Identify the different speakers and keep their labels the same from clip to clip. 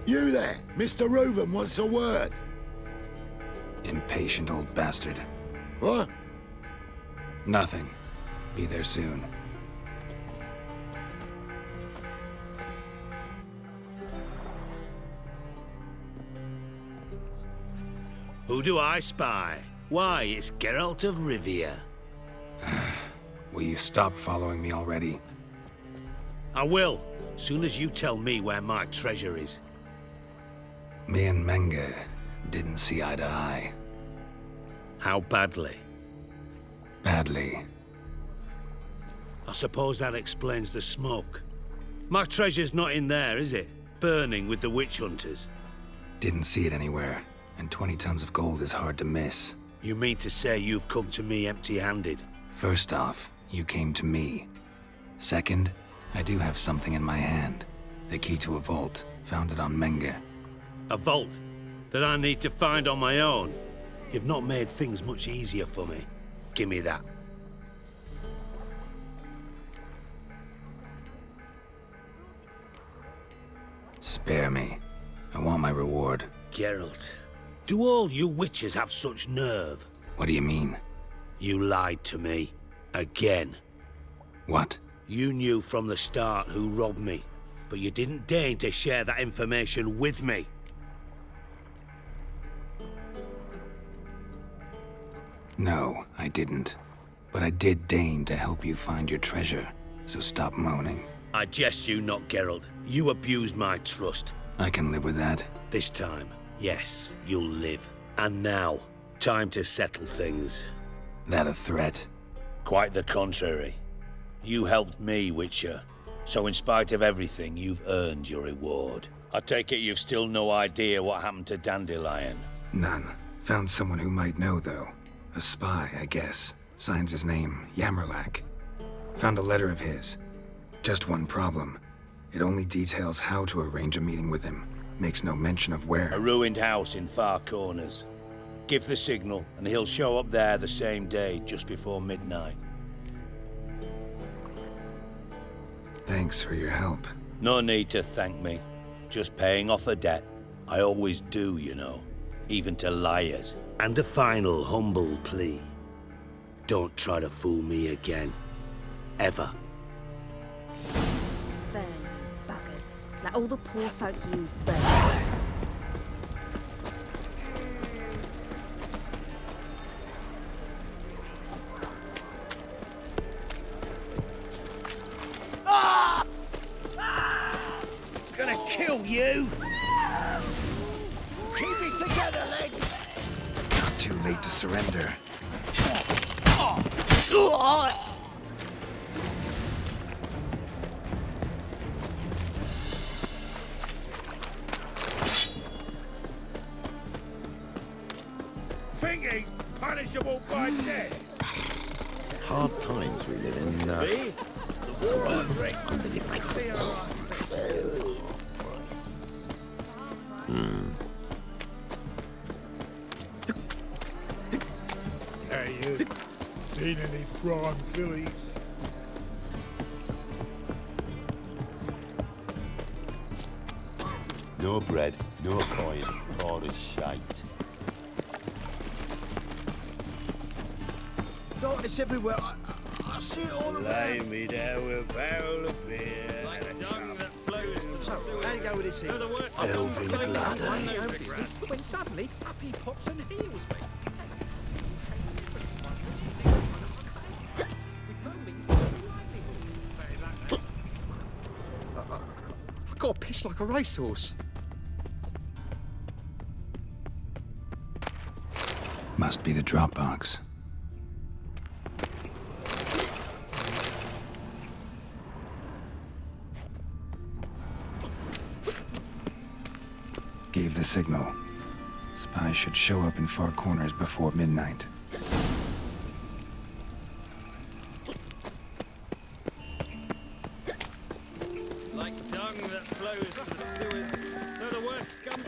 Speaker 1: You there, Mr. Reuven wants a word.
Speaker 2: Impatient old bastard.
Speaker 1: What?
Speaker 2: Nothing. Be there soon.
Speaker 3: Who do I spy? Why, it's Geralt of Rivia.
Speaker 2: Will you stop following me already?
Speaker 3: I will, soon as you tell me where my treasure is.
Speaker 2: Me and Menge didn't see eye to eye.
Speaker 3: How badly?
Speaker 2: Badly.
Speaker 3: I suppose that explains the smoke. My treasure's not in there, is it? Burning with the witch hunters.
Speaker 2: Didn't see it anywhere, and 20 tons of gold is hard to miss.
Speaker 3: You mean to say you've come to me empty-handed?
Speaker 2: First off, you came to me. Second, I do have something in my hand. The key to a vault, found it on Menge.
Speaker 3: A vault that I need to find on my own? You've not made things much easier for me. Give me that.
Speaker 2: Spare me. I want my reward.
Speaker 3: Geralt, do all you witches have such nerve?
Speaker 2: What do you mean?
Speaker 3: You lied to me. Again.
Speaker 2: What?
Speaker 3: You knew from the start who robbed me, but you didn't deign to share that information with me.
Speaker 2: No, I didn't. But I did deign to help you find your treasure, so stop moaning.
Speaker 3: I jest you not, Geralt. You abused my trust.
Speaker 2: I can live with that.
Speaker 3: This time, yes, you'll live. And now, time to settle things.
Speaker 2: That a threat?
Speaker 3: Quite the contrary. You helped me, Witcher. So in spite of everything, you've earned your reward. I take it you've still no idea what happened to Dandelion.
Speaker 2: None. Found someone who might know, though. A spy, I guess. Signs his name, Yamerlak. Found a letter of his. Just one problem. It only details how to arrange a meeting with him. Makes no mention of where.
Speaker 3: A ruined house in Far Corners. Give the signal, and he'll show up there the same day, just before midnight.
Speaker 2: Thanks for your help.
Speaker 3: No need to thank me. Just paying off a debt. I always do, you know. Even to liars. And a final humble plea. Don't try to fool me again. Ever.
Speaker 4: Burn, you buggers. Like all the poor folk you've burned.
Speaker 3: Gonna kill you!
Speaker 1: Keep it together, legs!
Speaker 2: Not too late to surrender.
Speaker 1: Think he's punishable by death?
Speaker 5: Hard times we live in.
Speaker 3: Me?
Speaker 5: Under the
Speaker 1: Hey, you seen any prime fillies?
Speaker 5: No bread, no coin, all is shite.
Speaker 1: Darkness everywhere. I see it all
Speaker 3: Lay me down with a barrel of beer.
Speaker 6: Like dung that flows to the sewers.
Speaker 1: How you go with this
Speaker 6: So
Speaker 1: here?
Speaker 6: the worst
Speaker 3: Elven blood,
Speaker 6: Novigrad.
Speaker 7: When suddenly, up he pops and heals me. I got to piss like a racehorse.
Speaker 2: Must be the drop box. Gave the signal. Spies should show up in Far Corners before midnight.
Speaker 6: Like dung that flows to the sewers. So the worst scum.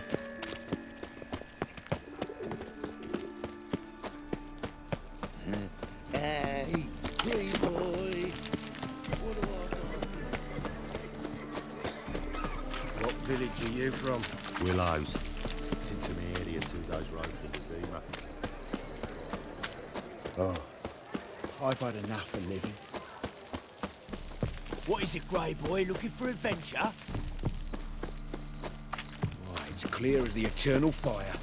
Speaker 5: Hey, pretty boy.
Speaker 1: What was village are you from?
Speaker 5: Willows. It's into me area 2 days road from Zima.
Speaker 8: Oh, I've had enough of living.
Speaker 9: What is it, Grey Boy? Looking for adventure?
Speaker 8: Why, it's clear as the eternal fire.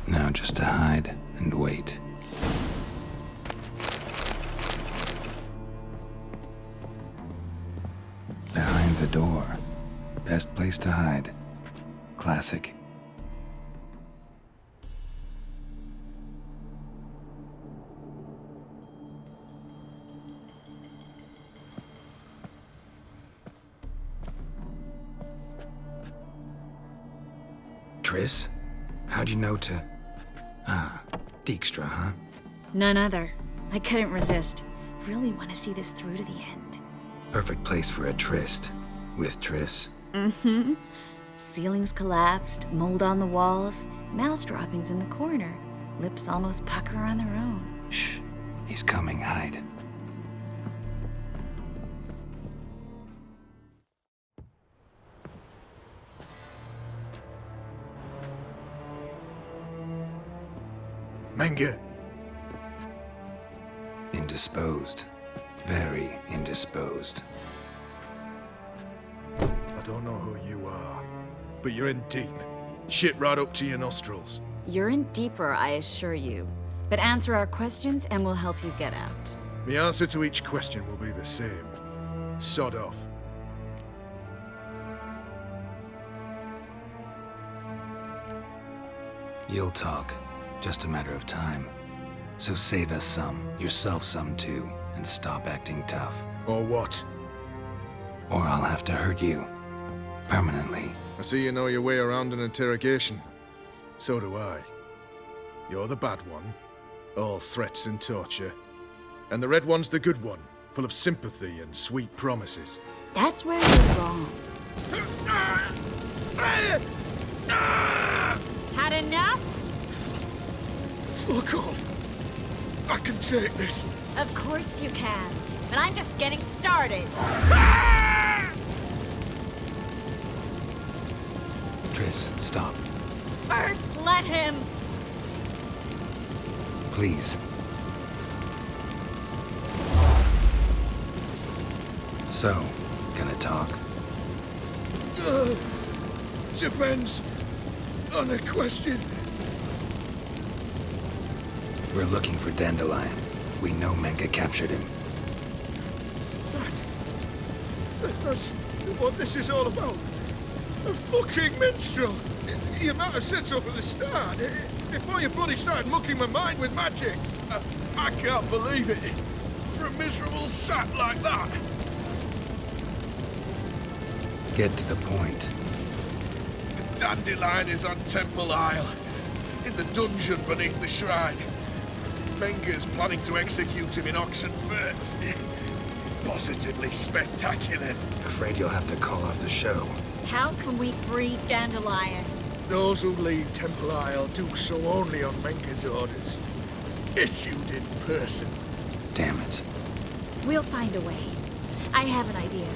Speaker 2: Now just to hide and wait. Behind the door. Best place to hide. Classic. Triss? How'd you know to... Ah, Dijkstra, huh?
Speaker 4: None other. I couldn't resist. Really want to see this through to the end.
Speaker 2: Perfect place for a tryst. With Triss.
Speaker 4: Mm-hmm. Ceilings collapsed, mold on the walls, mouse droppings in the corner. Lips almost pucker on their own.
Speaker 2: Shh. He's coming, hide.
Speaker 1: Menge.
Speaker 2: Indisposed. Very indisposed.
Speaker 1: I don't know who you are, but you're in deep. Shit right up to your nostrils.
Speaker 4: You're in deeper, I assure you. But answer our questions and we'll help you get out.
Speaker 1: The answer to each question will be the same. Sod off.
Speaker 2: You'll talk. Just a matter of time. So save us some, yourself some too, and stop acting tough.
Speaker 1: Or what?
Speaker 2: Or I'll have to hurt you. Permanently.
Speaker 1: I see you know your way around an interrogation. So do I. You're the bad one. All threats and torture. And the red one's the good one, full of sympathy and sweet promises.
Speaker 4: That's where you're wrong. Had enough?
Speaker 1: Fuck off! I can take this.
Speaker 4: Of course you can. But I'm just getting started.
Speaker 2: Triss, stop.
Speaker 4: First, let him.
Speaker 2: Please. So, gonna talk?
Speaker 1: Depends on the question.
Speaker 2: We're looking for Dandelion. We know Menge captured him.
Speaker 1: That's what this is all about. A fucking minstrel. You might have said so from the start. Before you bloody started mucking my mind with magic. I can't believe it. For a miserable sap like that.
Speaker 2: Get to the point.
Speaker 1: Dandelion is on Temple Isle. In the dungeon beneath the shrine. Menge's planning to execute him in Oxenfurt. Positively spectacular.
Speaker 2: Afraid you'll have to call off the show.
Speaker 4: How can we free Dandelion?
Speaker 1: Those who leave Temple Isle do so only on Menge's orders. Issued in person.
Speaker 2: Damn it.
Speaker 4: We'll find a way. I have an idea.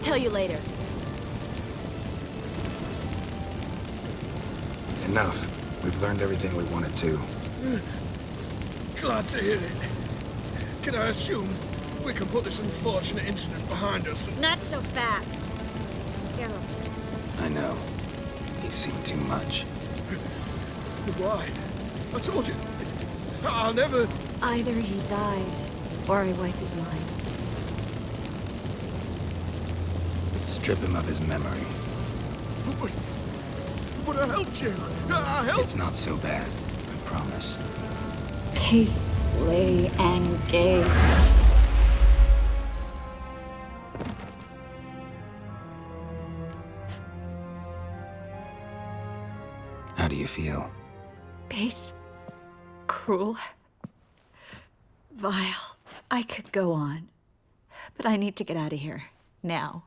Speaker 4: Tell you later.
Speaker 2: Enough. We've learned everything we wanted to.
Speaker 1: Glad to hear it. Can I assume we can put this unfortunate incident behind us?
Speaker 4: Not so fast. Geralt.
Speaker 2: I know. He's seen too much.
Speaker 1: Why? I told you. I'll never...
Speaker 4: Either he dies, or I wipe his mind.
Speaker 2: Strip him of his memory.
Speaker 1: But I helped you. I helped.
Speaker 2: It's not so bad, I promise.
Speaker 4: Peacefully engage.
Speaker 2: How do you feel?
Speaker 4: Base. Cruel. Vile. I could go on. But I need to get out of here. Now.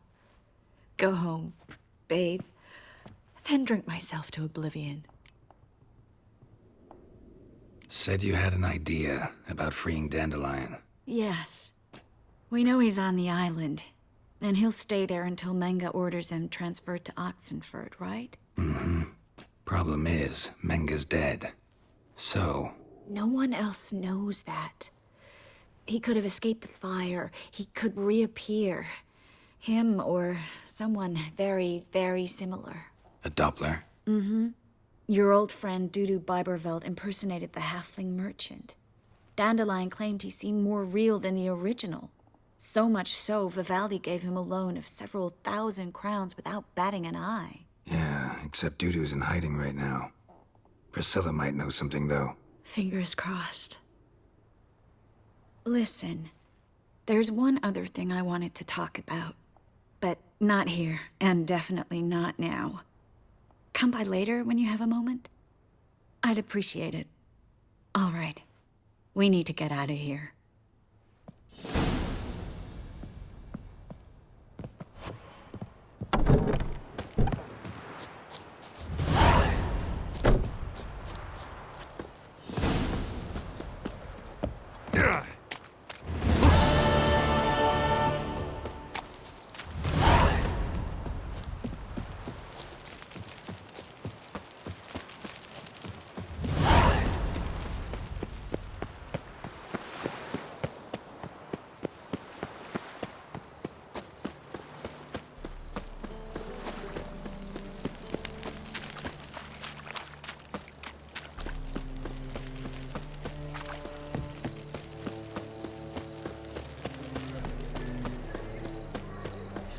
Speaker 4: Go home. Bathe. Then drink myself to oblivion.
Speaker 2: Said you had an idea about freeing Dandelion.
Speaker 4: Yes. We know he's on the island. And he'll stay there until Menge orders him transferred to Oxenford, right?
Speaker 2: Mm-hmm. Problem is, Menge's dead. So...
Speaker 4: No one else knows that. He could have escaped the fire. He could reappear. Him or someone very, very similar.
Speaker 2: A Doppler?
Speaker 4: Mm-hmm. Your old friend Dudu Biberveld impersonated the halfling merchant. Dandelion claimed he seemed more real than the original. So much so, Vivaldi gave him a loan of several thousand crowns without batting an eye.
Speaker 2: Yeah, except Dudu's in hiding right now. Priscilla might know something, though.
Speaker 4: Fingers crossed. Listen, there's one other thing I wanted to talk about. But not here, and definitely not now. Come by later when you have a moment? I'd appreciate it. All right. We need to get out of here.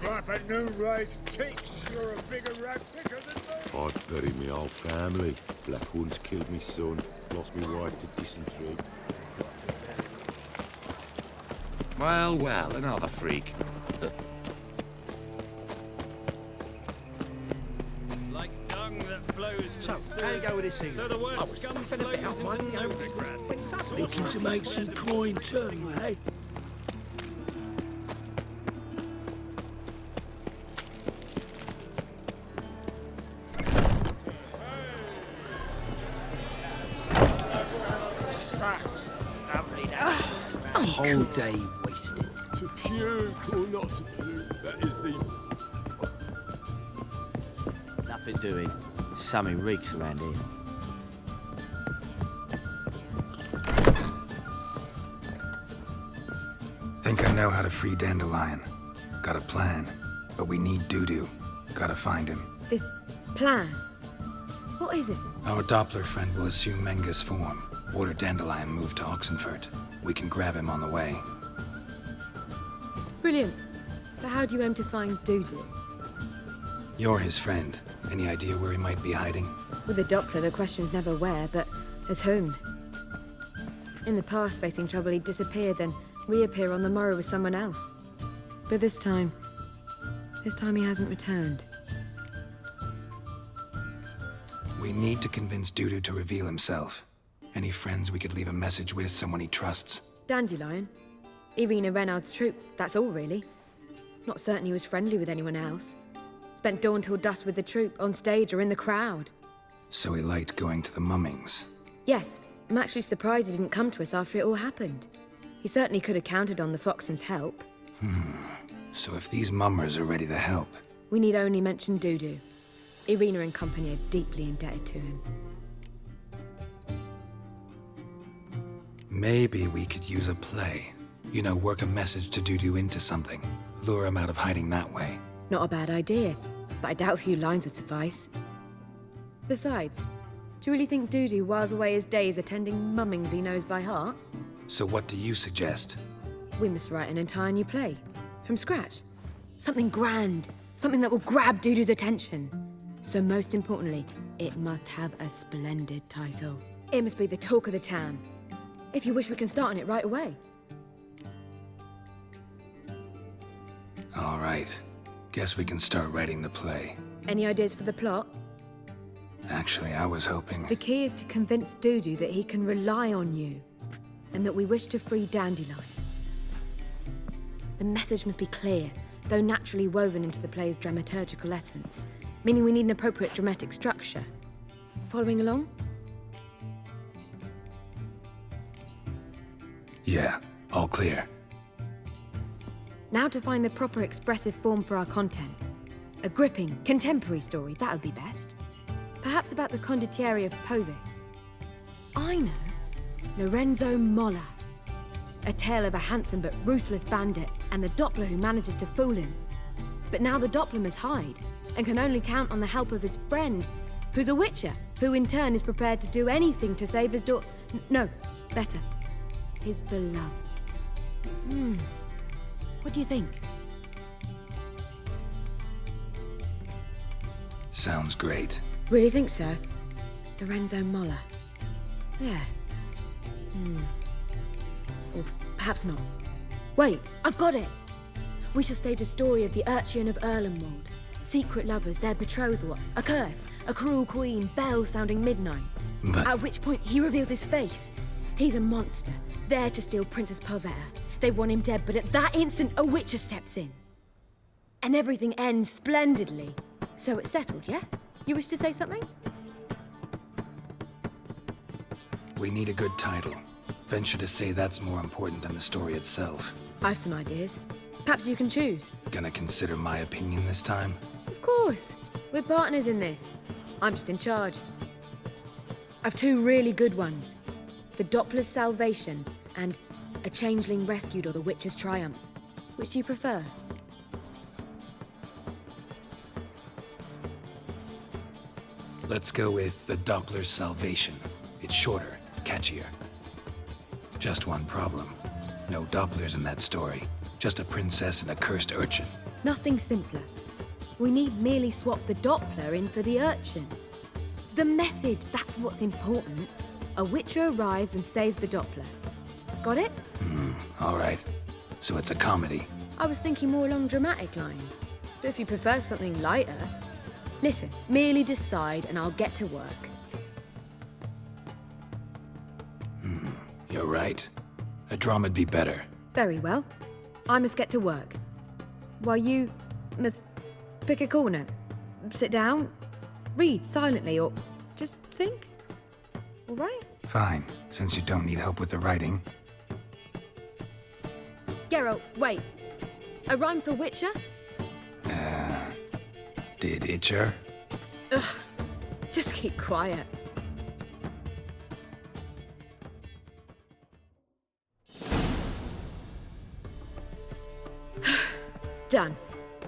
Speaker 8: Slap at noon rise ticks. You're a bigger rat picker than me.
Speaker 5: I've buried me whole family. Black One's killed me son. Lost me wife to dysentery. Well, well, another freak.
Speaker 6: Like dung that flows to the
Speaker 9: So, how you go with this thing?
Speaker 6: So the word scum flows into Novigrad.
Speaker 3: Looking to make some coin too, eh?
Speaker 9: A whole day wasted.
Speaker 8: To puke or not to puke, that is the...
Speaker 9: Nothing doing. Something reeks around here.
Speaker 2: Think I know how to free Dandelion. Got a plan, but we need Dudu. Gotta find him.
Speaker 10: This plan? What is it?
Speaker 2: Our Doppler friend will assume Menge's form. Order Dandelion moved to Oxenford. We can grab him on the way.
Speaker 10: Brilliant. But how do you aim to find Dudu?
Speaker 2: You're his friend. Any idea where he might be hiding?
Speaker 10: With a Doppler, the question's never where, but as whom. In the past, facing trouble, he'd disappear, then reappear on the morrow with someone else. But this time he hasn't returned.
Speaker 2: We need to convince Dudu to reveal himself. Any friends we could leave a message with, someone he trusts?
Speaker 10: Dandelion. Irina Renard's troupe, that's all really. Not certain he was friendly with anyone else. Spent dawn till dusk with the troupe, on stage or in the crowd.
Speaker 2: So he liked going to the mummings.
Speaker 10: Yes, I'm actually surprised he didn't come to us after it all happened. He certainly could have counted on the Foxen's help.
Speaker 2: So if these mummers are ready to help...
Speaker 10: We need only mention Dudu. Irina and company are deeply indebted to him.
Speaker 2: Maybe we could use a play. You know, work a message to Dudu into something. Lure him out of hiding that way.
Speaker 10: Not a bad idea, but I doubt a few lines would suffice. Besides, do you really think Dudu whiles away his days attending mummings he knows by heart?
Speaker 2: So what do you suggest?
Speaker 10: We must write an entire new play. From scratch. Something grand. Something that will grab Dudu's attention. So most importantly, it must have a splendid title. It must be the talk of the town. If you wish, we can start on it right away.
Speaker 2: All right. Guess we can start writing the play.
Speaker 10: Any ideas for the plot?
Speaker 2: Actually, I was hoping...
Speaker 10: The key is to convince Dudu that he can rely on you, and that we wish to free Dandelion. The message must be clear, though naturally woven into the play's dramaturgical essence, meaning we need an appropriate dramatic structure. Following along?
Speaker 2: Yeah, all clear.
Speaker 10: Now to find the proper expressive form for our content. A gripping, contemporary story, that would be best. Perhaps about the condottieri of Povis. I know. Lorenzo Molla. A tale of a handsome but ruthless bandit and the Doppler who manages to fool him. But now the Doppler must hide and can only count on the help of his friend, who's a witcher, who in turn is prepared to do anything to save his no, better, his beloved. What do you think?
Speaker 2: Sounds great.
Speaker 10: Really think so? Lorenzo Molla. Yeah. Or perhaps not. Wait, I've got it! We shall stage a story of the Urchin of Erlenwald. Secret lovers, their betrothal, a curse, a cruel queen, bells sounding midnight.
Speaker 2: But...
Speaker 10: At which point he reveals his face. He's a monster, there to steal Princess Pavetta. They want him dead, but at that instant, a witcher steps in. And everything ends splendidly. So it's settled, yeah? You wish to say something?
Speaker 2: We need a good title. Venture to say that's more important than the story itself.
Speaker 10: I've some ideas. Perhaps you can choose.
Speaker 2: Gonna consider my opinion this time?
Speaker 10: Of course. We're partners in this. I'm just in charge. I've two really good ones. The Doppler's Salvation and A Changeling Rescued or the Witcher's Triumph. Which do you prefer?
Speaker 2: Let's go with The Doppler's Salvation. It's shorter, catchier. Just one problem. No Dopplers in that story. Just a princess and a cursed urchin.
Speaker 10: Nothing simpler. We need merely swap the Doppler in for the urchin. The message, that's what's important. A witcher arrives and saves the Doppler. Got it?
Speaker 2: All right. So it's a comedy.
Speaker 10: I was thinking more along dramatic lines. But if you prefer something lighter... Listen, merely decide and I'll get to work.
Speaker 2: You're right. A drama'd be better.
Speaker 10: Very well. I must get to work. While you must pick a corner. Sit down, read silently, or just think. All right?
Speaker 2: Fine, since you don't need help with the writing.
Speaker 10: Geralt, wait. A rhyme for Witcher?
Speaker 2: Did Itcher?
Speaker 10: Ugh. Just keep quiet. Done.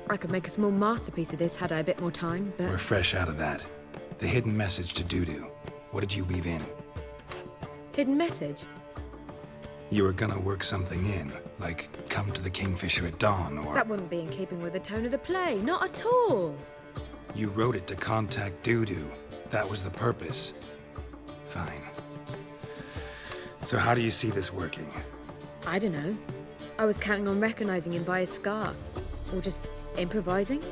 Speaker 10: I could make a small masterpiece of this had I a bit more time, but...
Speaker 2: We're fresh out of that. The hidden message to Dudu. What did you weave in?
Speaker 10: Hidden message?
Speaker 2: You were gonna work something in, like come to the Kingfisher at dawn, or...
Speaker 10: That wouldn't be in keeping with the tone of the play, not at all.
Speaker 2: You wrote it to contact Dudu. That was the purpose. Fine. So how do you see this working?
Speaker 10: I don't know. I was counting on recognizing him by his scar. Or just improvising.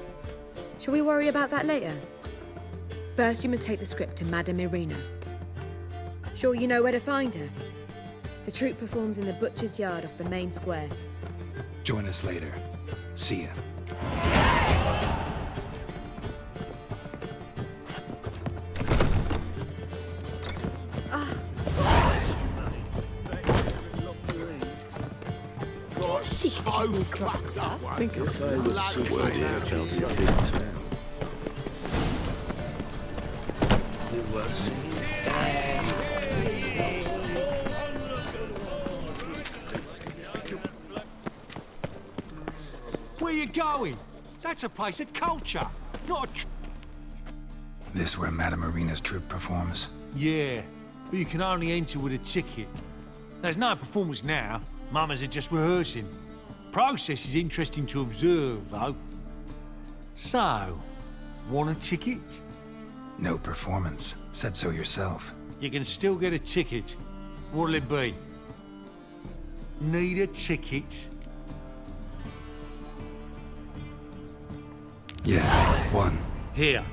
Speaker 10: Shall we worry about that later? First, you must take the script to Madame Irina. Sure you know where to find her? The troupe performs in the butcher's yard off the main square.
Speaker 2: Join us later. See ya.
Speaker 5: I think if I was so worthy, I'd tell you a big town.
Speaker 3: You were seeing.
Speaker 11: Where you going? That's a place of culture, not a...
Speaker 2: This where Madame Irina's troupe performs?
Speaker 11: Yeah, but you can only enter with a ticket. There's no performance now. Mamas are just rehearsing. Process is interesting to observe, though. So, want a ticket?
Speaker 2: No performance. Said so yourself.
Speaker 11: You can still get a ticket. What'll it be? Need a ticket?
Speaker 2: Yeah, one.
Speaker 11: Here.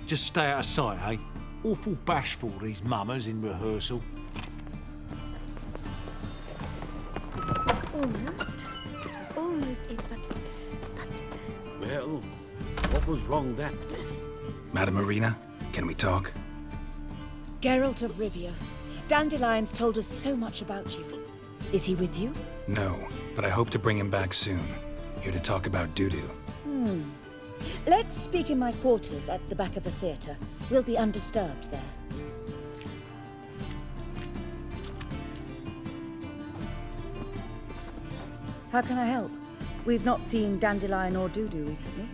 Speaker 11: Just stay out of sight, eh? Awful bashful, these mummers in rehearsal.
Speaker 12: Almost. It was almost it, but...
Speaker 3: Well, what was wrong then?
Speaker 2: Madam Arena, can we talk?
Speaker 12: Geralt of Rivia. Dandelion's told us so much about you. Is he with you?
Speaker 2: No, but I hope to bring him back soon. Here to talk about Dudu.
Speaker 12: Let's speak in my quarters at the back of the theatre. We'll be undisturbed there. How can I help? We've not seen Dandelion or Dudu recently.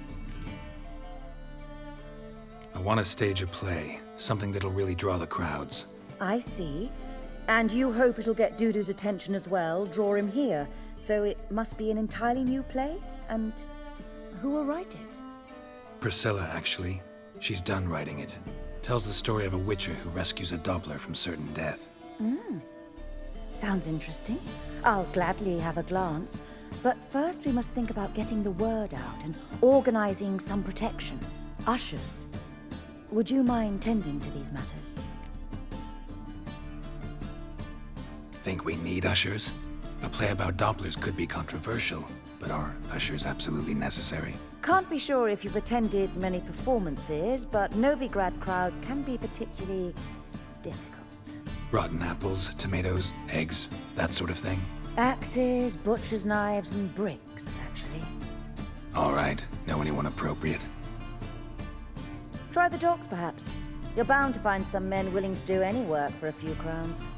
Speaker 2: I want to stage a play, something that'll really draw the crowds.
Speaker 12: I see. And you hope it'll get Dudu's attention as well, draw him here. So it must be an entirely new play? And who will write it?
Speaker 2: Priscilla, actually. She's done writing it. Tells the story of a witcher who rescues a Doppler from certain death.
Speaker 12: Sounds interesting. I'll gladly have a glance. But first we must think about getting the word out and organizing some protection. Ushers. Would you mind tending to these matters?
Speaker 2: Think we need ushers? A play about Dopplers could be controversial, but are ushers absolutely necessary?
Speaker 12: Can't be sure if you've attended many performances, but Novigrad crowds can be particularly difficult.
Speaker 2: Rotten apples, tomatoes, eggs, that sort of thing?
Speaker 12: Axes, butcher's knives, and bricks, actually.
Speaker 2: All right. Know anyone appropriate?
Speaker 12: Try the dogs, perhaps. You're bound to find some men willing to do any work for a few crowns.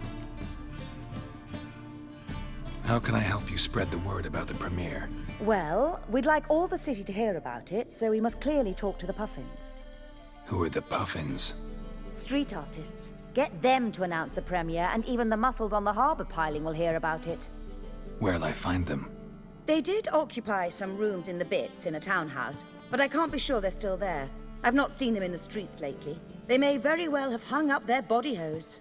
Speaker 2: How can I help you spread the word about the premiere?
Speaker 12: Well, we'd like all the city to hear about it, so we must clearly talk to the Puffins.
Speaker 2: Who are the Puffins?
Speaker 12: Street artists. Get them to announce the premiere, and even the muscles on the harbour piling will hear about it.
Speaker 2: Where'll I find them?
Speaker 12: They did occupy some rooms in the Bits in a townhouse, but I can't be sure they're still there. I've not seen them in the streets lately. They may very well have hung up their body hose.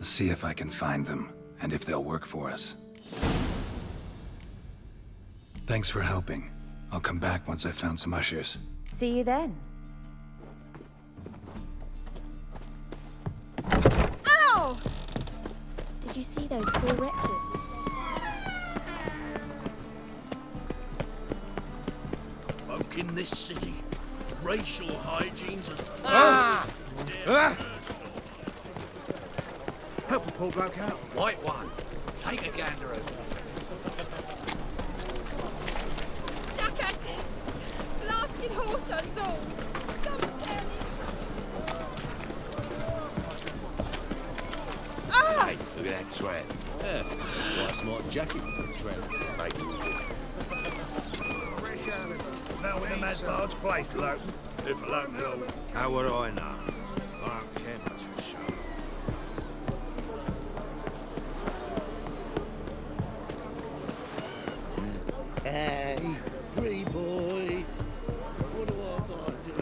Speaker 2: See if I can find them, and if they'll work for us. Thanks for helping. I'll come back once I've found some ushers.
Speaker 12: See you then.
Speaker 13: Ow! Did you see those poor wretches?
Speaker 3: Folk in this city, racial hygiene's as...
Speaker 8: Help a poor bloke out.
Speaker 7: White one. Take a gander over.
Speaker 13: Jackasses! Blasted horsons all! Scum sailing! Ah!
Speaker 3: Hey, look at that trap.
Speaker 5: Yeah, quite a smart jacket for a tramp.
Speaker 8: Now when the mad barge place low. If luck will.
Speaker 3: How would I know? I don't care much for show. Hey, pretty boy. What do I gotta do?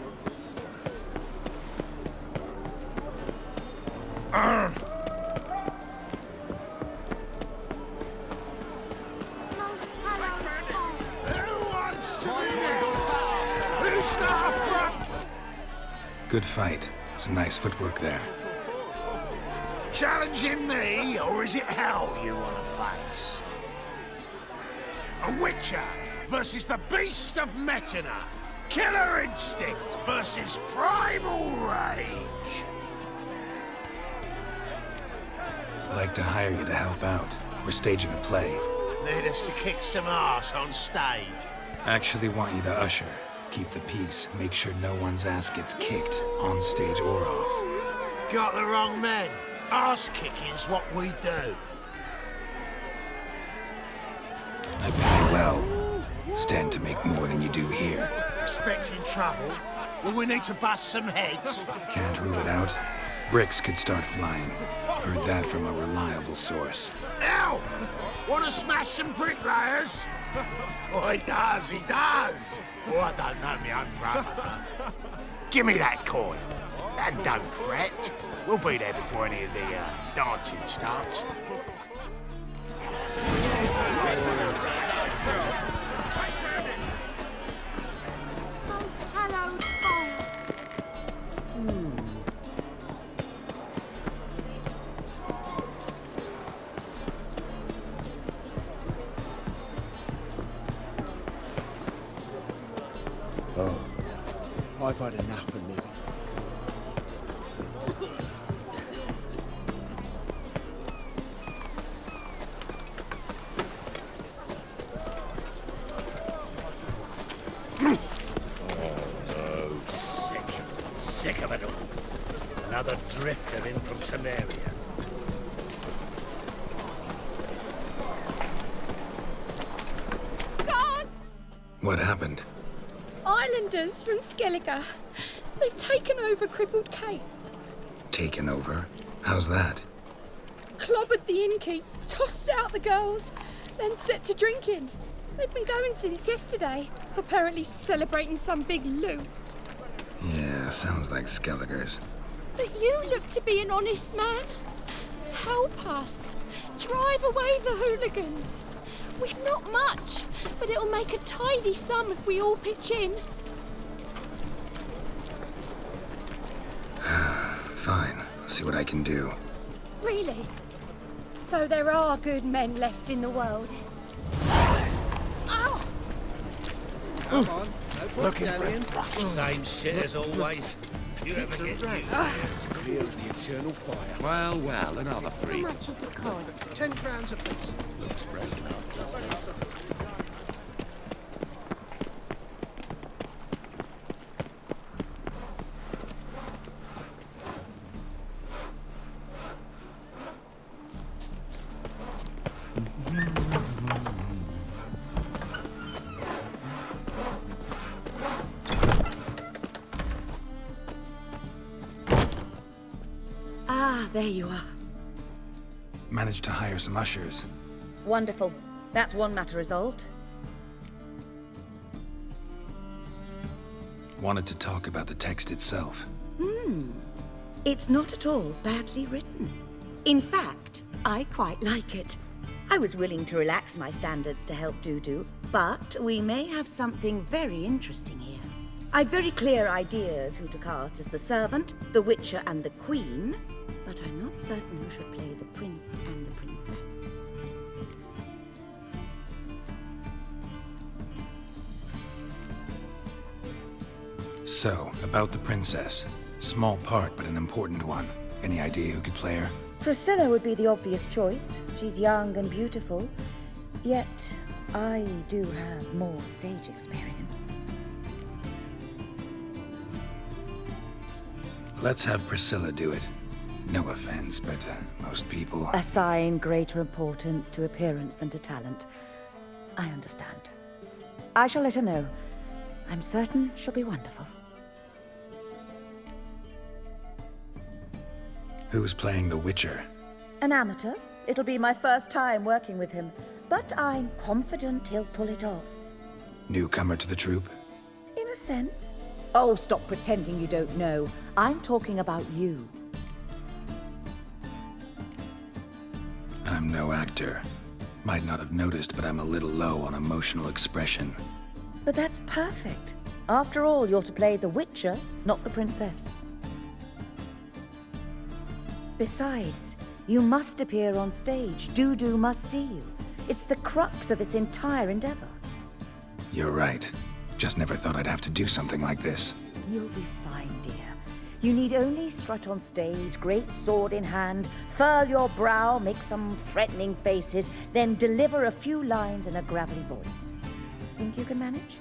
Speaker 8: Who wants to be next? Who's got a front?
Speaker 2: Good fight. Some nice footwork there.
Speaker 8: Challenging me, or is it hell you want to face? A witcher versus the beast of Metina. Killer instinct versus primal rage.
Speaker 2: I'd like to hire you to help out. We're staging a play.
Speaker 8: Need us to kick some ass on stage.
Speaker 2: Actually want you to usher. Keep the peace. Make sure no one's ass gets kicked, on stage or off.
Speaker 8: Got the wrong men. Ass kicking's what we do.
Speaker 2: I pay well. Stand to make more than you do here.
Speaker 8: Expecting trouble? Will we need to bust some heads?
Speaker 2: Can't rule it out. Bricks could start flying. Heard that from a reliable source.
Speaker 8: Ow! Want to smash some bricklayers? Oh, he does, he does. Oh, I don't know my own brother. Give me that coin. And don't fret. We'll be there before any of the dancing starts.
Speaker 12: Most hallowed fire.
Speaker 5: Oh, I've had enough of living.
Speaker 3: Sick of it all. Another drifter in from Temeria.
Speaker 13: Guards!
Speaker 2: What happened?
Speaker 13: Islanders from Skellige. They've taken over crippled Kate's.
Speaker 2: Taken over? How's that?
Speaker 13: Clobbered the innkeep, tossed out the girls, then set to drinking. They've been going since yesterday, apparently celebrating some big loot.
Speaker 2: Yeah, sounds like Skellige's.
Speaker 13: But you look to be an honest man. Help us. Drive away the hooligans. We've not much, but it'll make a tidy sum if we all pitch in.
Speaker 2: Fine, I'll see what I can do.
Speaker 13: Really? So there are good men left in the world. Ow!
Speaker 1: Come on, no point,
Speaker 3: Looking
Speaker 1: Dandelion.
Speaker 3: for same shit as always. You ever get you? As clear as the eternal fire.
Speaker 5: Well, well, another
Speaker 12: How
Speaker 5: free.
Speaker 12: much is the cod?
Speaker 1: 10 crowns apiece.
Speaker 5: Looks fresh enough, doesn't it?
Speaker 12: Ah, there you are.
Speaker 2: Managed to hire some ushers.
Speaker 12: Wonderful. That's one matter resolved.
Speaker 2: Wanted to talk about the text itself.
Speaker 12: It's not at all badly written. In fact, I quite like it. I was willing to relax my standards to help Dudu, but we may have something very interesting here. I've very clear ideas who to cast as the servant, the witcher, and the queen, but I'm not certain who should play the prince and the princess.
Speaker 2: So, about the princess. Small part, but an important one. Any idea who could play her?
Speaker 12: Priscilla would be the obvious choice. She's young and beautiful. Yet, I do have more stage experience.
Speaker 2: Let's have Priscilla do it. No offense, but most people...
Speaker 12: Assign greater importance to appearance than to talent. I understand. I shall let her know. I'm certain she'll be wonderful.
Speaker 2: Who's playing the Witcher?
Speaker 12: An amateur. It'll be my first time working with him, but I'm confident he'll pull it off.
Speaker 2: Newcomer to the troupe?
Speaker 12: In a sense. Oh, stop pretending you don't know. I'm talking about you.
Speaker 2: I'm no actor. Might not have noticed, but I'm a little low on emotional expression.
Speaker 12: But that's perfect. After all, you're to play the Witcher, not the princess. Besides, you must appear on stage. Dudu must see you. It's the crux of this entire endeavor.
Speaker 2: You're right. Just never thought I'd have to do something like this.
Speaker 12: You'll be fine, dear. You need only strut on stage, great sword in hand, furl your brow, make some threatening faces, then deliver a few lines in a gravelly voice. Think you can manage?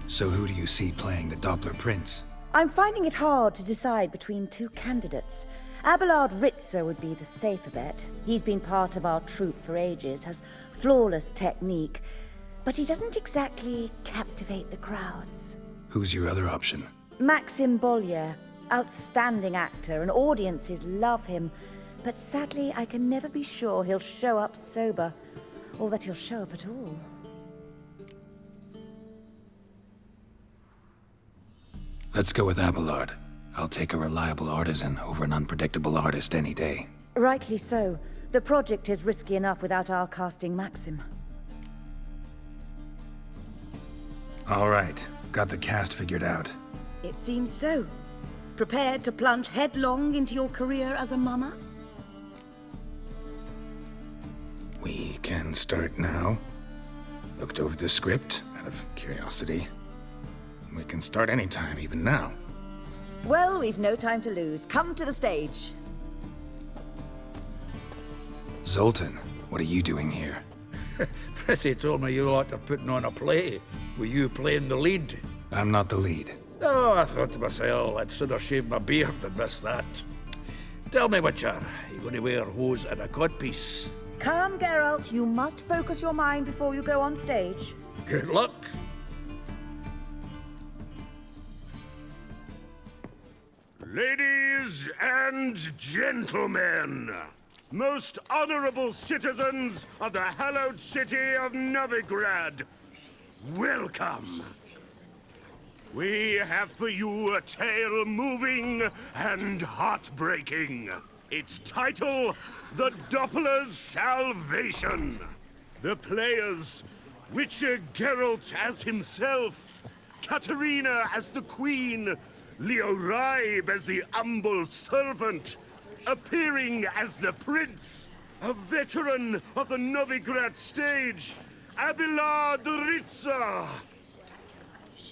Speaker 2: So who do you see playing the Doppler Prince?
Speaker 12: I'm finding it hard to decide between two candidates. Abelard Ritzer would be the safer bet. He's been part of our troupe for ages, has flawless technique, but he doesn't exactly captivate the crowds.
Speaker 2: Who's your other option?
Speaker 12: Maxim Bollier, outstanding actor, and audiences love him, But sadly, I can never be sure he'll show up sober, or that he'll show up at all.
Speaker 2: Let's go with Abelard. I'll take a reliable artisan over an unpredictable artist any day.
Speaker 12: Rightly so. The project is risky enough without our casting Maxim.
Speaker 2: All right, got the cast figured out.
Speaker 12: It seems so. Prepared to plunge headlong into your career as a mama?
Speaker 2: We can start now. Looked over the script, out of curiosity. We can start anytime, even now.
Speaker 12: Well, we've no time to lose. Come to the stage.
Speaker 2: Zoltan, what are you doing here?
Speaker 7: Prissy told me you liked putting on a play. Were you playing the lead?
Speaker 2: I'm not the lead.
Speaker 7: Oh, I thought to myself, I'd sooner shave my beard than miss that. Tell me, Witcher, you going to wear hose and a codpiece?
Speaker 12: Come, Geralt. You must focus your mind before you go on stage.
Speaker 7: Good luck.
Speaker 8: Ladies and gentlemen, most honorable citizens of the hallowed city of Novigrad, welcome. We have for you a tale moving and heartbreaking. Its title, The Doppler's Salvation. The players, Witcher Geralt as himself, Katerina as the Queen, Leo Raib as the humble servant, appearing as the Prince, a veteran of the Novigrad stage, Abelard the Ritzer.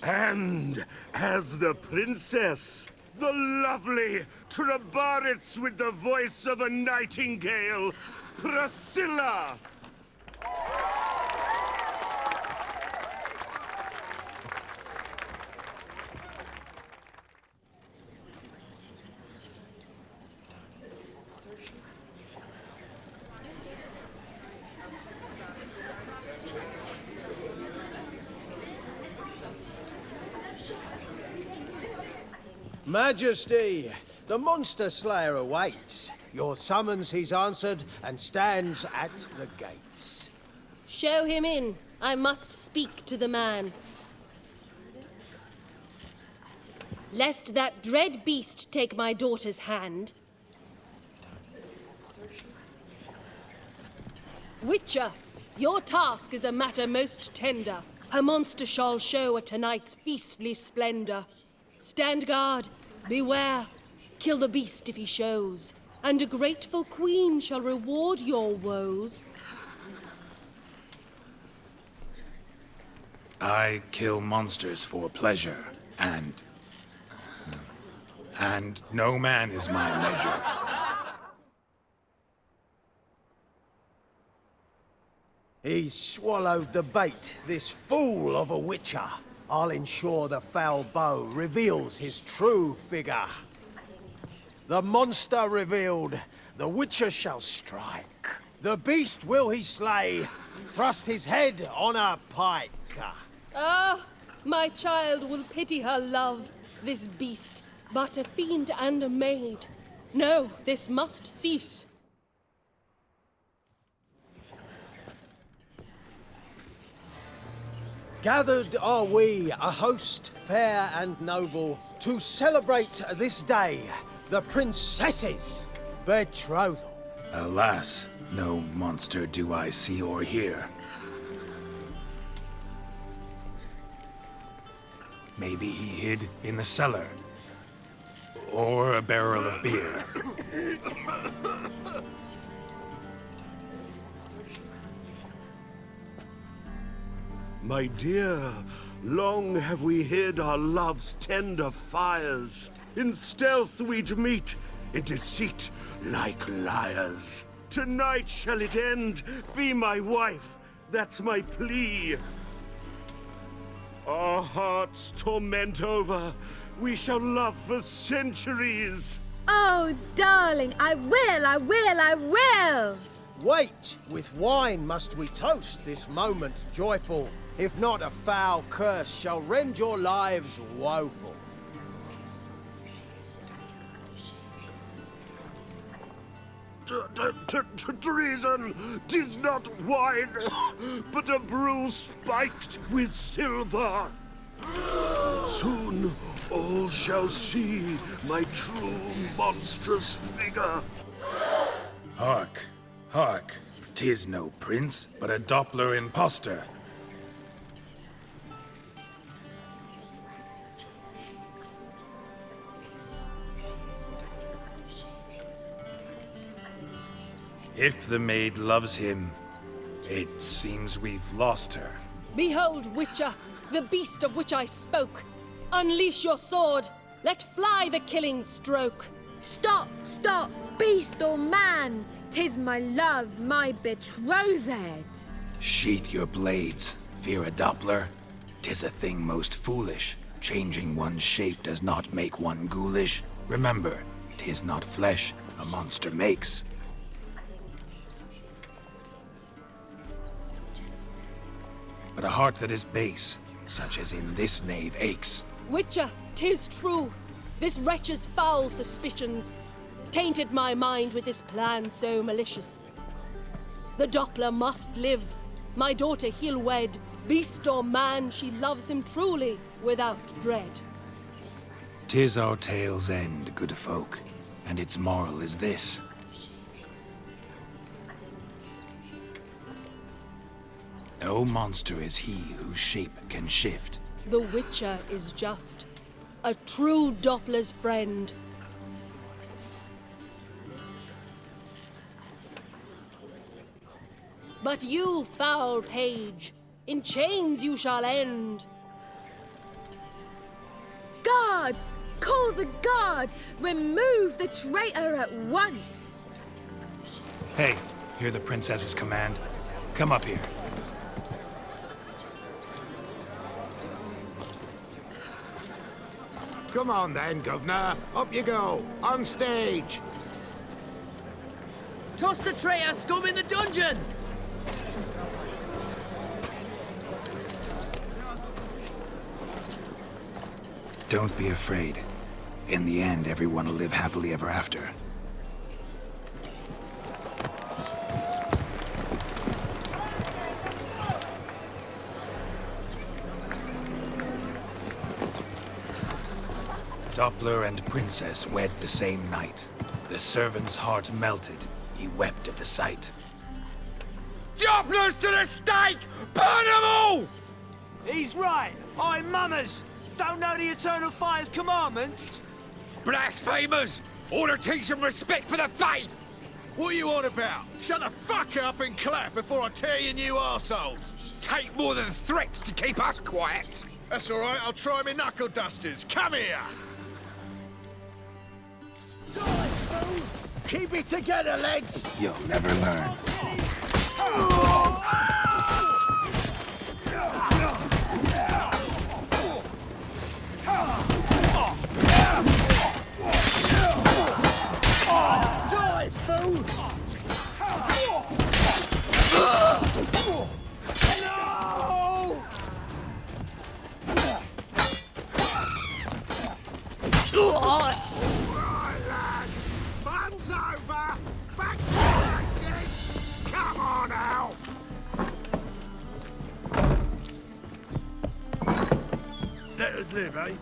Speaker 8: And as the Princess, the lovely Trabaritz with the voice of a nightingale, Priscilla.
Speaker 14: Majesty, the monster slayer awaits. Your summons he's answered and stands at the gates.
Speaker 13: Show him in. I must speak to the man. Lest that dread beast take my daughter's hand. Witcher, your task is a matter most tender. A monster shall show at tonight's feastly splendor. Stand guard, beware, kill the beast if he shows, and a grateful queen shall reward your woes.
Speaker 2: I kill monsters for pleasure, and no man is my measure.
Speaker 14: He's swallowed the bait, this fool of a witcher. I'll ensure the foul bow reveals his true figure. The monster revealed, the witcher shall strike. The beast will he slay, thrust his head on a pike.
Speaker 13: Ah, my child will pity her love, this beast, but a fiend and a maid. No, this must cease.
Speaker 14: Gathered are we, a host fair and noble, to celebrate this day, the princess's betrothal.
Speaker 2: Alas, no monster do I see or hear. Maybe he hid in the cellar. Or a barrel of beer.
Speaker 8: My dear, long have we hid our love's tender fires. In stealth we'd meet, in deceit like liars. Tonight shall it end, be my wife, that's my plea. Our hearts torment over, we shall love for centuries.
Speaker 10: Oh, darling, I will!
Speaker 14: Wait, with wine must we toast this moment joyful. If not, a foul curse shall rend your lives woeful.
Speaker 8: Treason! 'Tis not wine, but a brew spiked with silver. Soon all shall see my true monstrous figure.
Speaker 2: Hark, hark. 'Tis no prince, but a Doppler impostor. If the maid loves him, it seems we've lost her.
Speaker 15: Behold, Witcher, the beast of which I spoke. Unleash your sword. Let fly the killing stroke.
Speaker 10: Stop, stop, beast or man! 'Tis my love, my betrothed.
Speaker 2: Sheath your blades, fear a Doppler. 'Tis a thing most foolish. Changing one's shape does not make one ghoulish. Remember, 'tis not flesh a monster makes. But a heart that is base, such as in this knave aches.
Speaker 15: Witcher, 'tis true. This wretch's foul suspicions tainted my mind with this plan so malicious. The Doppler must live. My daughter he'll wed. Beast or man, she loves him truly, without dread.
Speaker 2: 'Tis our tale's end, good folk, and its moral is this. No monster is he whose shape can shift.
Speaker 15: The Witcher is just a true Doppler's friend. But you, foul page, in chains you shall end.
Speaker 10: Guard! Call the guard! Remove the traitor at once!
Speaker 2: Hey, hear the princess's command? Come up here.
Speaker 5: Come on then, Governor. Up you go. On stage.
Speaker 6: Toss the traitor scum in the dungeon!
Speaker 2: Don't be afraid. In the end, everyone will live happily ever after. Doppler and princess wed the same night. The servant's heart melted. He wept at the sight.
Speaker 6: Dopplers to the stake! Burn them all! He's right. I'm mummers. Don't know the Eternal Fire's commandments? Blasphemers! Order teach some respect for the faith!
Speaker 1: What are you on about? Shut the fuck up and clap before I tear you new arseholes!
Speaker 6: Take more than threats to keep us quiet!
Speaker 1: That's all right, I'll try my knuckle dusters. Come here!
Speaker 14: Keep it together, lads!
Speaker 2: You'll never learn.
Speaker 14: Die, fool!
Speaker 8: Right, lads. Fun's over. Back to the races. Come on out.
Speaker 1: Let us live, eh?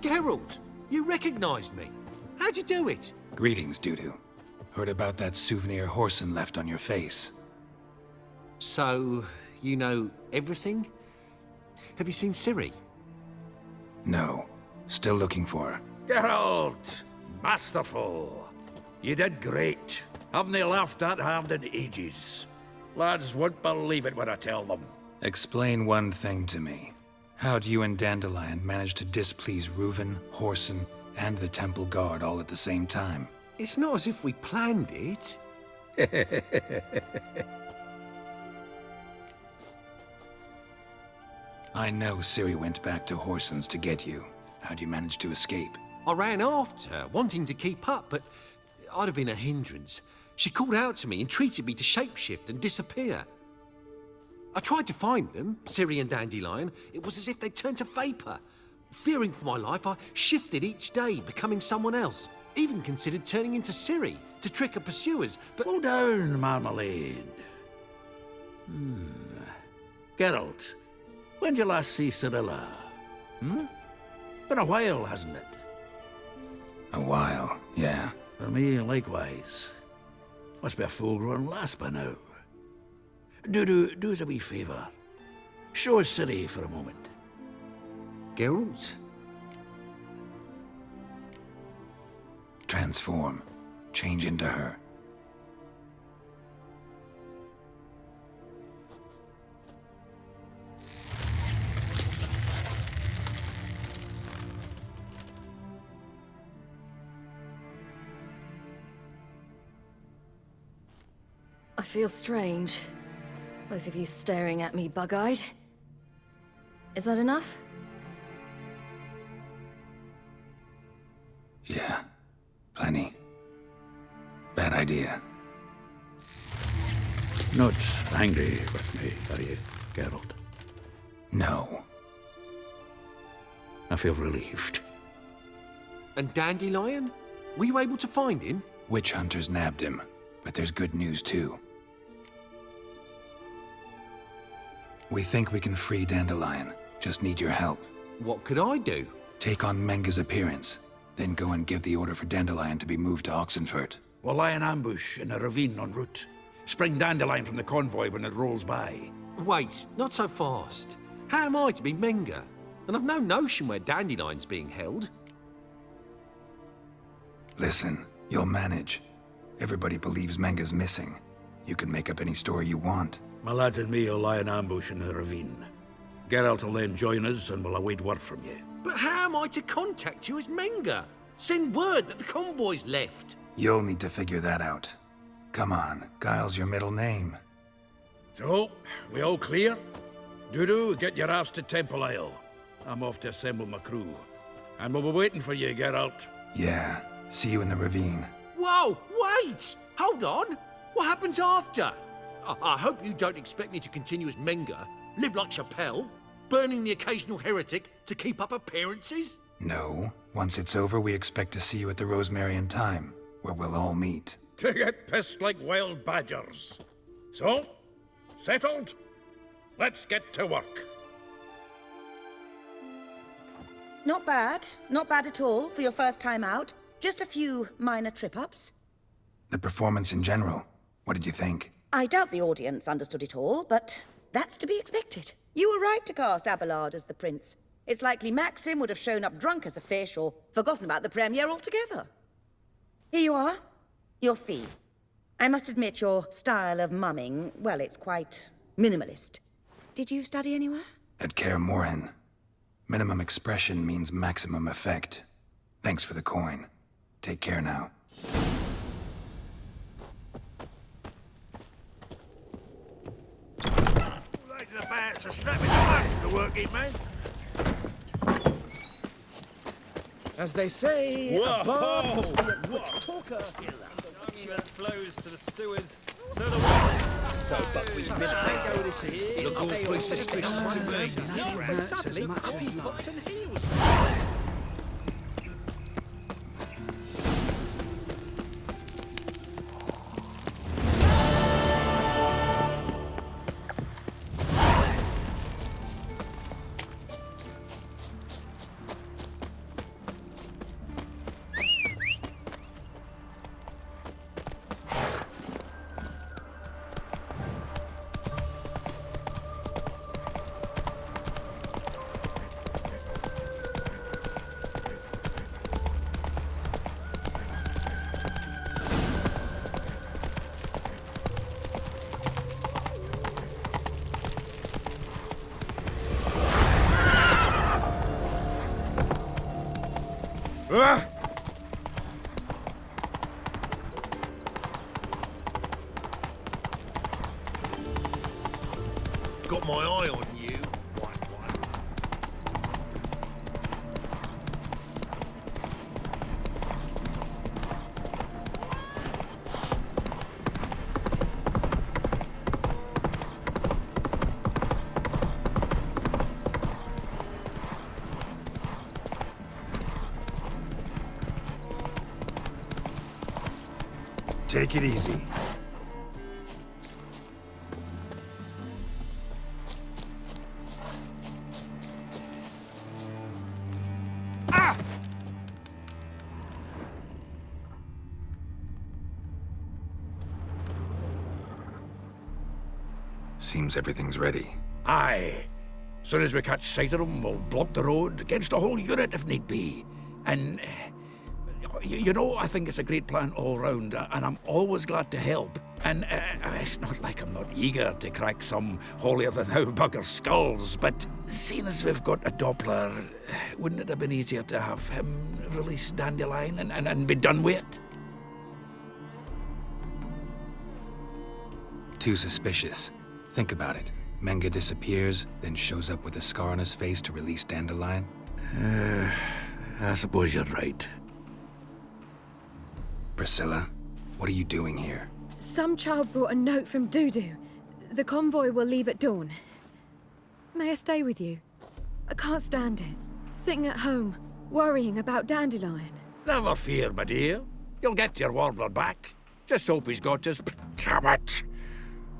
Speaker 11: Geralt, you recognized me. How'd you do it?
Speaker 2: Greetings, Dudu. Heard about that souvenir Horson left on your face.
Speaker 11: So, you know everything? Have you seen Ciri?
Speaker 2: No. Still looking for her.
Speaker 7: Geralt! Masterful. You did great. Haven't they laughed that hard in ages? Lads won't believe it when I tell them.
Speaker 2: Explain one thing to me. How'd you and Dandelion manage to displease Reuven, Horson, and the Temple Guard all at the same time?
Speaker 11: It's not as if we planned it.
Speaker 2: I know Ciri went back to Horson's to get you. How'd you manage to escape?
Speaker 11: I ran after her, wanting to keep up, but I'd have been a hindrance. She called out to me, entreated me to shapeshift and disappear.
Speaker 16: I tried to find them, Ciri and Dandelion. It was as if they'd turned to vapour. Fearing for my life, I shifted each day, becoming someone else. Even considered turning into Ciri to trick her pursuers, but...
Speaker 7: Slow down, Marmalade. Geralt, when did you last see Cirilla? Been a while, hasn't it?
Speaker 2: A while, yeah.
Speaker 7: For me, likewise. Must be a full-grown lass by now. Dudu, do us a wee favour. Show us Ciri for a moment.
Speaker 16: Geralt?
Speaker 2: Transform. Change into her.
Speaker 10: I feel strange. Both of you staring at me bug-eyed. Is that enough?
Speaker 2: Yeah. Plenty. Bad idea.
Speaker 7: Not angry with me, are you, Geralt?
Speaker 2: No.
Speaker 7: I feel relieved.
Speaker 16: And Dandelion? Were you able to find him?
Speaker 2: Witch hunters nabbed him, but there's good news too. We think we can free Dandelion. Just need your help.
Speaker 16: What could I do?
Speaker 2: Take on Menge's appearance, then go and give the order for Dandelion to be moved to Oxenfurt.
Speaker 7: We'll lie in ambush in a ravine en route. Spring Dandelion from the convoy when it rolls by.
Speaker 16: Wait, not so fast. How am I to be Menge? And I've no notion where Dandelion's being held.
Speaker 2: Listen, you'll manage. Everybody believes Menge's missing. You can make up any story you want.
Speaker 7: My lads and me will lie in ambush in the ravine. Geralt will then join us and we'll await word from you.
Speaker 16: But how am I to contact you as Menge? Send word that the convoy's left.
Speaker 2: You'll need to figure that out. Come on, Guile's your middle name.
Speaker 7: So, we all clear? Dudu, get your ass to Temple Isle. I'm off to assemble my crew. And we'll be waiting for you, Geralt.
Speaker 2: Yeah, see you in the ravine.
Speaker 16: Whoa, wait! Hold on! What happens after? I hope you don't expect me to continue as Menge, live like Chappelle, burning the occasional heretic to keep up appearances?
Speaker 2: No. Once it's over, we expect to see you at the Rosemary and Thyme, where we'll all meet.
Speaker 7: To get pissed like wild badgers. So, settled? Let's get to work.
Speaker 12: Not bad. Not bad at all for your first time out. Just a few minor trip-ups.
Speaker 2: The performance in general, what did you think?
Speaker 12: I doubt the audience understood it all, but that's to be expected. You were right to cast Abelard as the prince. It's likely Maxim would have shown up drunk as a fish or forgotten about the premiere altogether. Here you are. Your fee. I must admit your style of mumming, well, it's quite minimalist. Did you study anywhere?
Speaker 2: At Kaer Morhen. Minimum expression means maximum effect. Thanks for the coin. Take care now.
Speaker 8: The bats are strapping the back to the working man.
Speaker 6: As they say,
Speaker 8: Whoa.
Speaker 6: a bard must be a quick talker. That flows to the sewers, so the waste. So Buckwheat Millet. Look awfully suspicious to me. Suddenly, pops and heels. Got my eye on you.
Speaker 2: Take it easy. Seems everything's ready.
Speaker 7: Aye. Soon as we catch sight of them, we'll block the road against the whole unit if need be. And, you know, I think it's a great plan all round, and I'm always glad to help. And it's not like I'm not eager to crack some holier-than-thou bugger skulls, but seeing as we've got a Doppler, wouldn't it have been easier to have him release Dandelion and be done with it?
Speaker 2: Too suspicious. Think about it. Menge disappears, then shows up with a scar on his face to release Dandelion.
Speaker 7: I suppose you're right.
Speaker 2: Priscilla, what are you doing here?
Speaker 10: Some child brought a note from Dudu. The convoy will leave at dawn. May I stay with you? I can't stand it. Sitting at home, worrying about Dandelion.
Speaker 7: Never fear, my dear. You'll get your warbler back. Just hope he's got his... Damn it!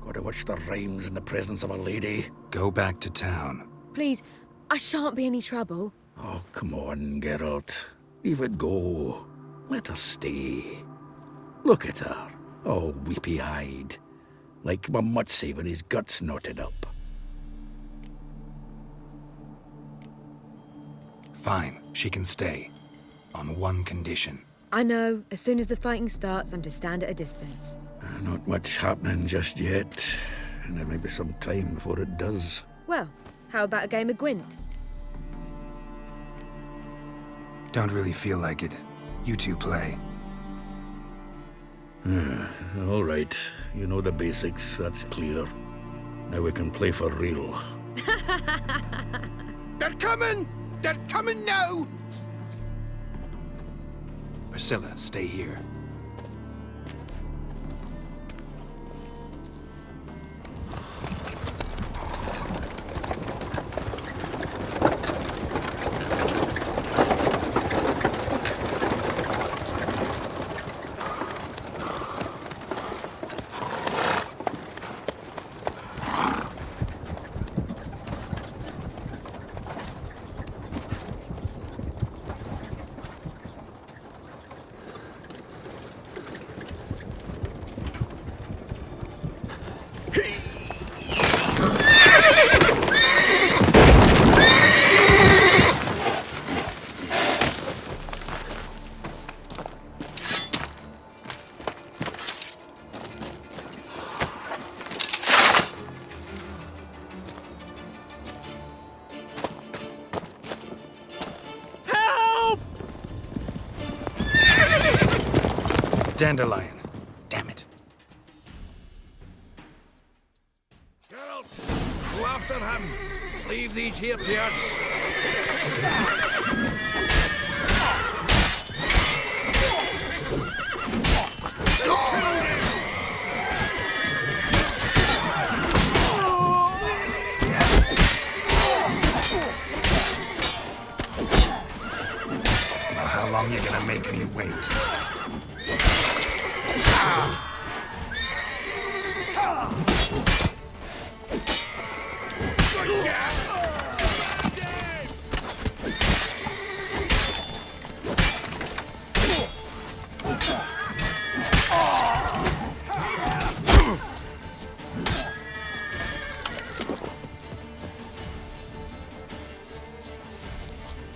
Speaker 7: Gotta watch the rhymes in the presence of a lady.
Speaker 2: Go back to town.
Speaker 10: Please, I shan't be any trouble.
Speaker 7: Oh, come on, Geralt. Leave it go. Let her stay. Look at her, all weepy-eyed. Like my mutsy when his guts knotted up.
Speaker 2: Fine, she can stay. On one condition.
Speaker 10: I know, as soon as the fighting starts, I'm to stand at a distance.
Speaker 7: Not much happening just yet, and there may be some time before it does.
Speaker 10: Well, how about a game of Gwent?
Speaker 2: Don't really feel like it. You two play.
Speaker 7: All right, you know the basics, that's clear. Now we can play for real.
Speaker 8: They're coming! They're coming now!
Speaker 2: Priscilla, stay here. Dandelion. Damn it.
Speaker 7: Geralt, go after him. Leave these here to us.
Speaker 2: Now, how long you gonna make me wait?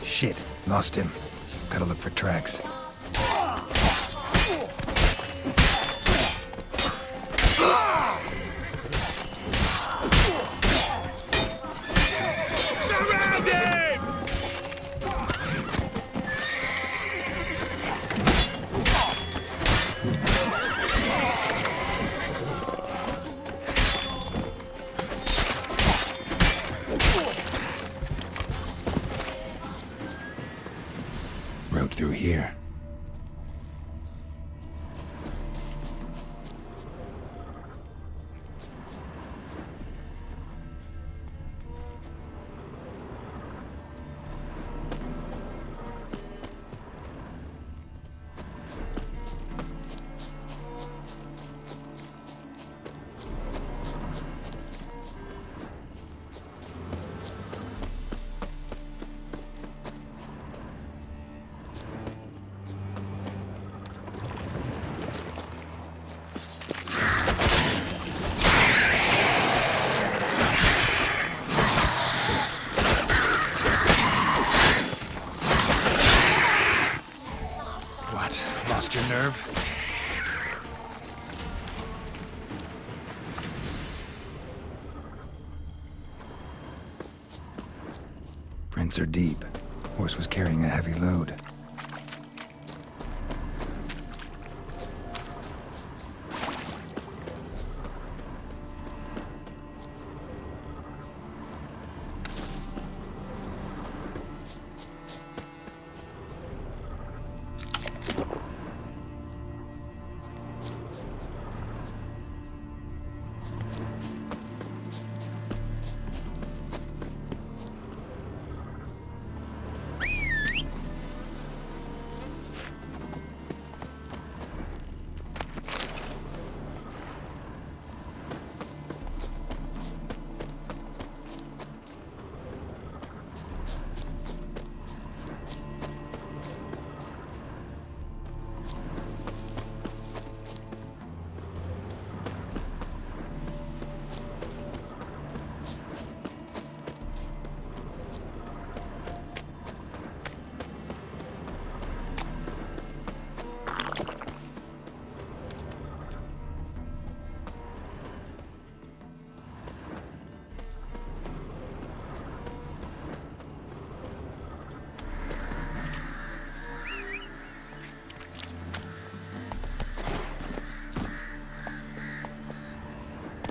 Speaker 2: Shit, lost him. Gotta look for tracks. Road through here. Mr. Nerve. Prints are deep. Horse was carrying a heavy load.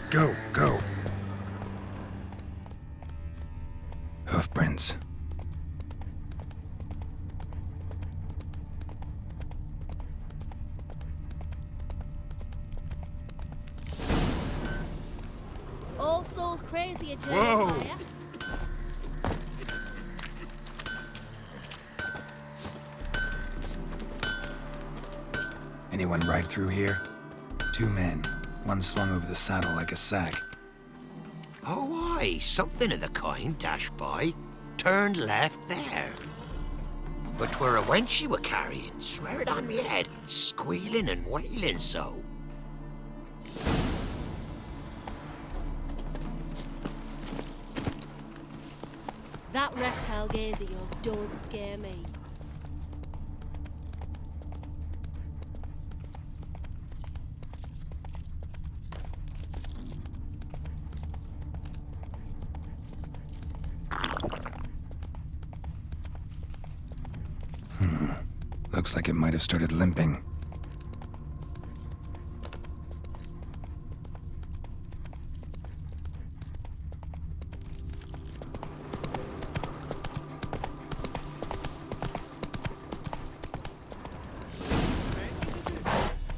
Speaker 2: Go, go. Hoofprints.
Speaker 13: All souls praise the eternal
Speaker 2: Whoa.
Speaker 13: fire.
Speaker 2: Anyone ride through here? 2 men. One slung over the saddle like a sack.
Speaker 8: Oh, aye, something of the kind dashed by. Turned left there. But 'twere a wench she were carrying, swear it on me head, squealing and wailing so.
Speaker 13: That reptile gaze of yours don't scare me.
Speaker 2: Looks like it might have started limping.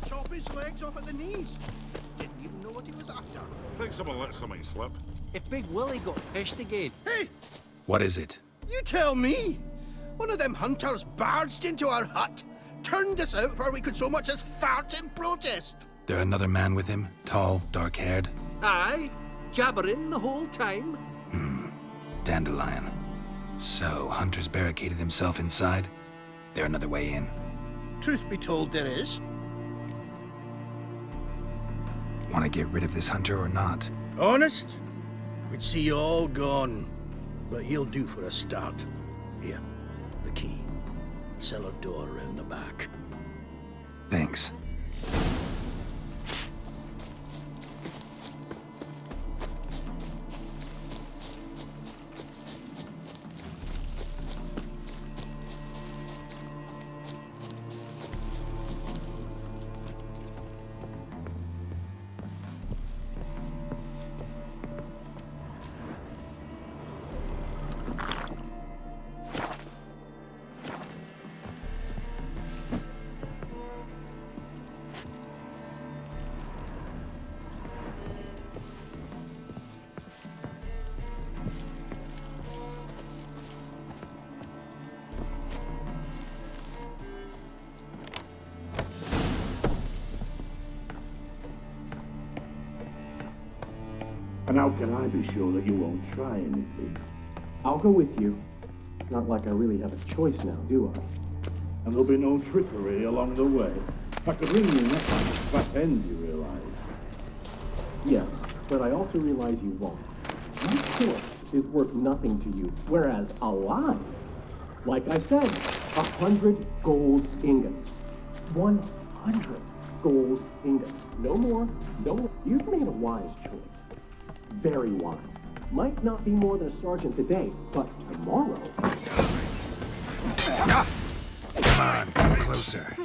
Speaker 17: Chop his legs off at the knees. Didn't even know what he was after.
Speaker 18: Think someone let something slip.
Speaker 16: If Big Willie got pissed again.
Speaker 17: Hey,
Speaker 2: What is it?
Speaker 17: you tell me. One of them hunters barged into our hut, turned us out before we could so much as fart in protest.
Speaker 2: There another man with him? Tall, dark-haired?
Speaker 16: Aye, jabbering the whole time.
Speaker 2: Dandelion. So, Hunter's barricaded himself inside? There another way in?
Speaker 17: Truth be told, there is.
Speaker 2: Want to get rid of this Hunter or not?
Speaker 17: Honest? We'd see you all gone. But he'll do for a start. Here, the key. Cellar door around the back.
Speaker 2: Thanks.
Speaker 19: And how can I be sure that you won't try anything?
Speaker 20: I'll go with you. It's not like I really have a choice now, do I?
Speaker 19: And there'll be no trickery along the way. I could ring your neck on its back end, you realize?
Speaker 20: Yes, but I also realize you won't. My corpse is worth nothing to you, whereas alive, like I said, 100 gold ingots. 100 gold ingots. No more, no more. You've made a wise choice. Very wise. Might not be more than a sergeant today, but tomorrow...
Speaker 2: Come on, come closer.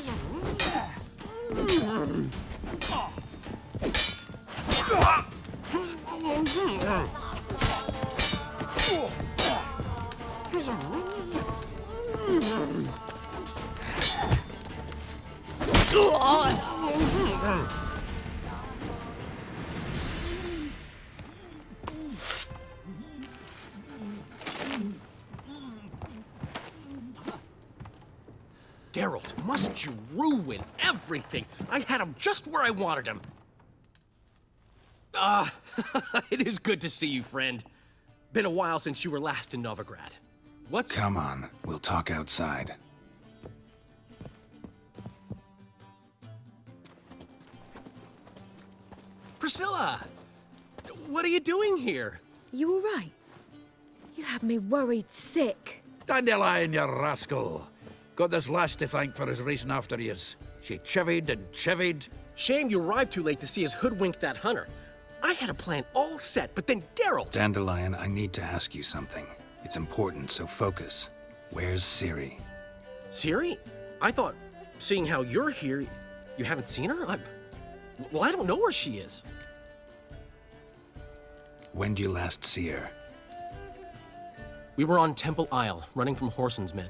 Speaker 6: Geralt, must you ruin everything? I had him just where I wanted him. It is good to see you, friend. Been a while since you were last in Novigrad. What's...
Speaker 2: Come on, we'll talk outside.
Speaker 6: Priscilla! What are you doing here?
Speaker 10: You all right? You had me worried sick.
Speaker 7: Dandelion, you rascal. Got this lass to thank for his racing after yous. She chivied and chivied.
Speaker 6: Shame you arrived too late to see us hoodwink that hunter. I had a plan all set, but then Geralt...
Speaker 2: Dandelion, I need to ask you something. It's important, so focus. Where's Ciri?
Speaker 6: Ciri? I thought, seeing how you're here, you haven't seen her? Well, I don't know where she is.
Speaker 2: When did you last see her?
Speaker 6: We were on Temple Isle, running from Whoreson's men.